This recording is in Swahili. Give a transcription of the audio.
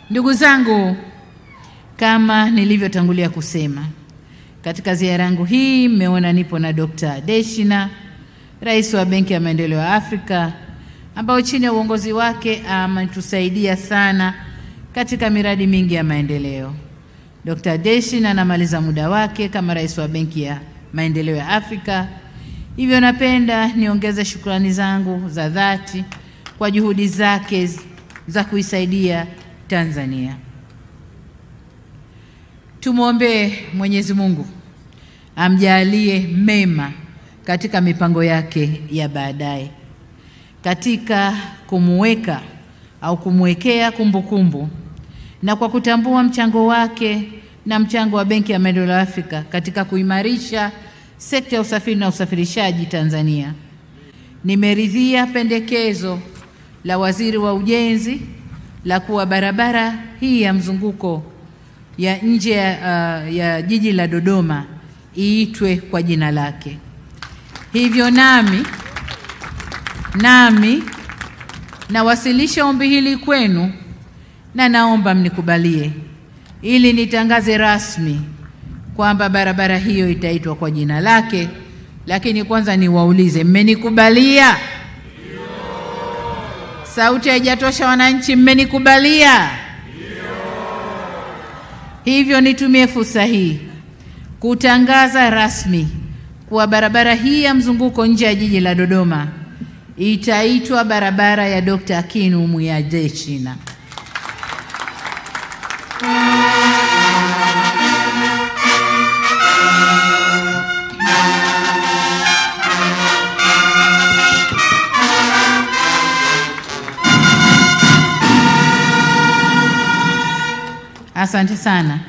Ndugu zangu, kama nilivyotangulia kusema, katika ziara yangu hii mmeona nipo na Dr. Deshina, Rais wa Benki ya Maendeleo ya Afrika, ambao chini ya uongozi wake ametusaidia sana katika miradi mingi ya maendeleo. Dr. Deshina anamaliza muda wake kama Rais wa Benki ya Maendeleo ya Afrika. Hivyo napenda niongeze shukrani zangu za dhati kwa juhudi zake za kuisaidia Tanzania. Tumuombe Mwenyezi Mungu amjalie mema katika mipango yake ya baadaye, katika kumuweka au kumwekea kumbukumbu, na kwa kutambua mchango wake na mchango wa Benki ya Maendeleo ya Afrika katika kuimarisha sekta ya usafiri na usafirishaji Tanzania. Nimeridhia pendekezo la Waziri wa Ujenzi la kuwa barabara hii ya mzunguko ya nje ya jiji la Dodoma iitwe kwa jina lake. Hivyo nami nawasilisha ombi hili kwenu, na naomba mnikubalie ili nitangaze rasmi kwamba barabara hiyo itaitwa kwa jina lake. Lakini kwanza niwaulize, mmenikubalia? Sauti haijatosha wananchi, mmenikubalia? Hivyo nitumie fursa hii kutangaza rasmi kuwa barabara hii ya mzunguko nje ya jiji la Dodoma itaitwa barabara ya Dr. Akinwumi Deshina. Asante sana.